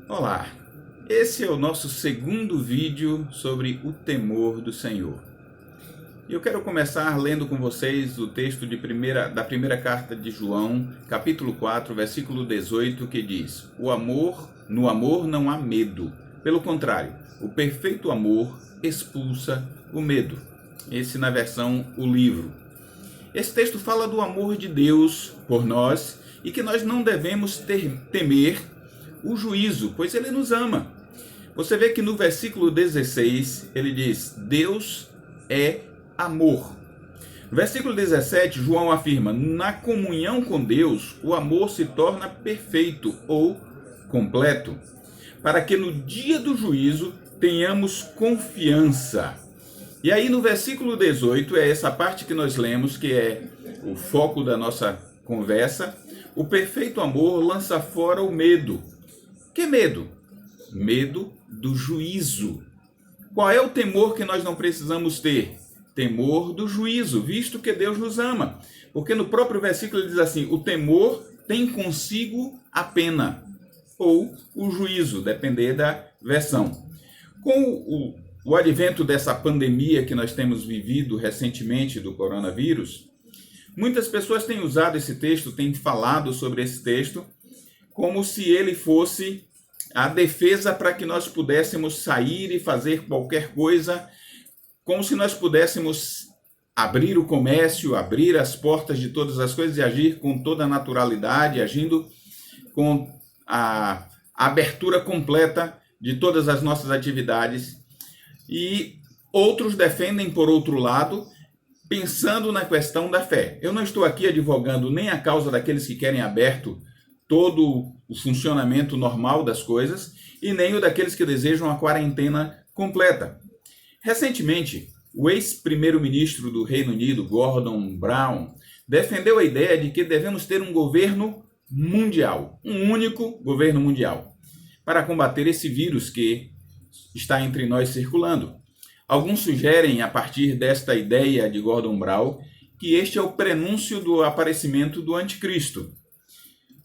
Olá, esse é o nosso segundo vídeo sobre o temor do Senhor. E eu quero começar lendo com vocês o texto da primeira carta de João, capítulo 4, versículo 18, que diz: no amor não há medo. Pelo contrário, o perfeito amor expulsa o medo. Esse na versão O Livro. Esse texto fala do amor de Deus por nós e que nós não devemos temer o juízo, pois ele nos ama. Você vê que no versículo 16 ele diz: Deus é amor. No versículo 17, João afirma: na comunhão com Deus, o amor se torna perfeito ou completo, para que no dia do juízo tenhamos confiança. E aí no versículo 18, é essa parte que nós lemos, que é o foco da nossa conversa: o perfeito amor lança fora o medo. Que medo? Medo do juízo. Qual é o temor que nós não precisamos ter? Temor do juízo, visto que Deus nos ama. Porque no próprio versículo ele diz assim: o temor tem consigo a pena, ou o juízo, depender da versão. Com o advento dessa pandemia que nós temos vivido recentemente do coronavírus, muitas pessoas têm usado esse texto, têm falado sobre esse texto, como se ele fosse a defesa para que nós pudéssemos sair e fazer qualquer coisa, como se nós pudéssemos abrir o comércio, abrir as portas de todas as coisas e agir com toda a naturalidade, agindo com a abertura completa de todas as nossas atividades. E outros defendem, por outro lado, pensando na questão da fé. Eu não estou aqui advogando nem a causa daqueles que querem aberto todo o funcionamento normal das coisas, e nem o daqueles que desejam a quarentena completa. Recentemente, o ex-primeiro-ministro do Reino Unido, Gordon Brown, defendeu a ideia de que devemos ter um governo mundial, um único governo mundial, para combater esse vírus que está entre nós circulando. Alguns sugerem, a partir desta ideia de Gordon Brown, que este é o prenúncio do aparecimento do anticristo.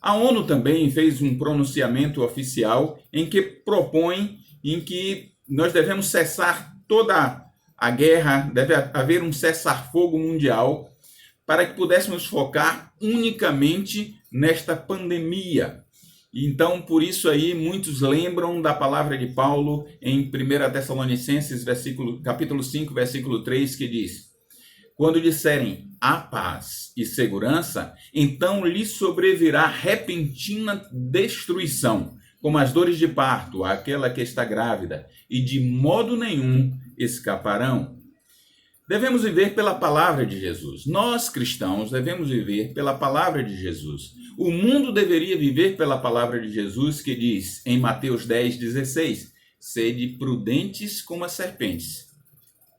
A ONU também fez um pronunciamento oficial em que propõe que nós devemos cessar toda a guerra, deve haver um cessar-fogo mundial para que pudéssemos focar unicamente nesta pandemia. Então, por isso aí, muitos lembram da palavra de Paulo em 1 Tessalonicenses, capítulo 5, versículo 3, que diz: quando disserem a paz e segurança, então lhes sobrevirá repentina destruição, como as dores de parto, àquela que está grávida, e de modo nenhum escaparão. Devemos viver pela palavra de Jesus. Nós, cristãos, devemos viver pela palavra de Jesus. O mundo deveria viver pela palavra de Jesus, que diz em Mateus 10:16, sede prudentes como as serpentes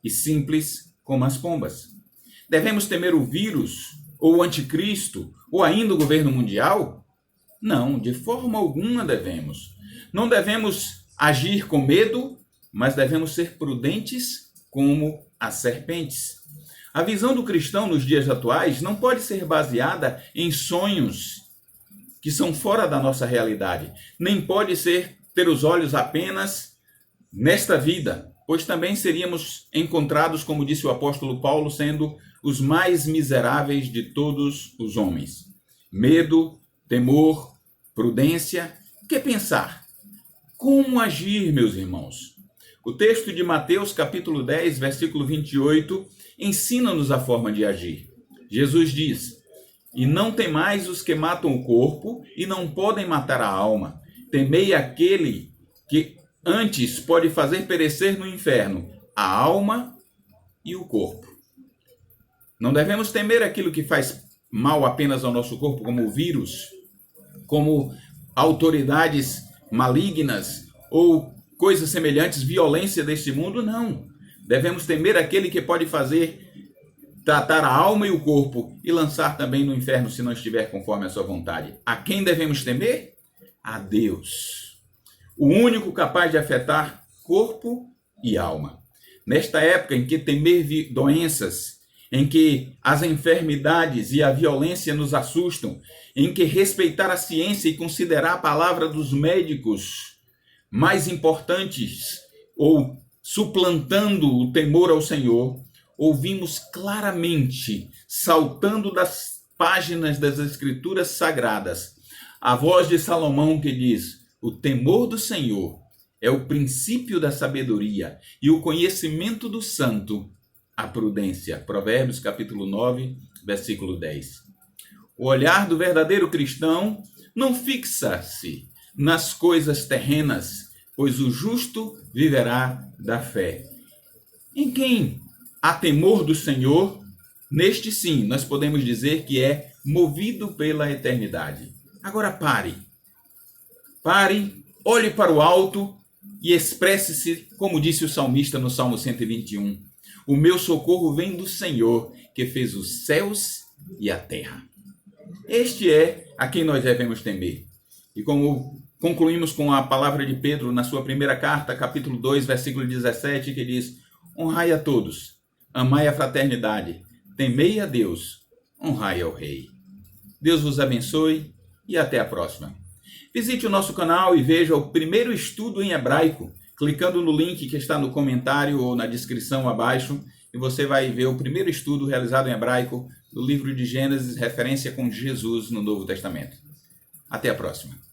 e simples como as pombas. Devemos temer o vírus, ou o anticristo, ou ainda o governo mundial? Não, de forma alguma devemos. Não devemos agir com medo, mas devemos ser prudentes como as serpentes. A visão do cristão nos dias atuais não pode ser baseada em sonhos que são fora da nossa realidade, nem pode ter os olhos apenas nesta vida, pois também seríamos encontrados, como disse o apóstolo Paulo, sendo os mais miseráveis de todos os homens. Medo, temor, prudência. O que pensar? Como agir, meus irmãos? O texto de Mateus, capítulo 10, versículo 28, ensina-nos a forma de agir. Jesus diz: e não temais os que matam o corpo e não podem matar a alma. Temei aquele que antes pode fazer perecer no inferno a alma e o corpo. Não devemos temer aquilo que faz mal apenas ao nosso corpo, como o vírus, como autoridades malignas ou coisas semelhantes, violência deste mundo, não. Devemos temer aquele que pode tratar a alma e o corpo e lançar também no inferno se não estiver conforme a sua vontade. A quem devemos temer? A Deus, o único capaz de afetar corpo e alma. Nesta época em que temer doenças, em que as enfermidades e a violência nos assustam, em que respeitar a ciência e considerar a palavra dos médicos mais importantes ou suplantando o temor ao Senhor, ouvimos claramente, saltando das páginas das Escrituras Sagradas, a voz de Salomão que diz: o temor do Senhor é o princípio da sabedoria e o conhecimento do santo, a prudência. Provérbios capítulo 9, versículo 10. O olhar do verdadeiro cristão não fixa-se nas coisas terrenas, pois o justo viverá da fé. Em quem há temor do Senhor, neste sim, nós podemos dizer que é movido pela eternidade. Agora pare, olhe para o alto e expresse-se, como disse o salmista no Salmo 121. O meu socorro vem do Senhor, que fez os céus e a terra. Este é a quem nós devemos temer. E como concluímos com a palavra de Pedro na sua primeira carta, capítulo 2, versículo 17, que diz: honrai a todos, amai a fraternidade, temei a Deus, honrai ao Rei. Deus vos abençoe e até a próxima. Visite o nosso canal e veja o primeiro estudo em hebraico, clicando no link que está no comentário ou na descrição abaixo, e você vai ver o primeiro estudo realizado em hebraico do livro de Gênesis, referência com Jesus no Novo Testamento. Até a próxima.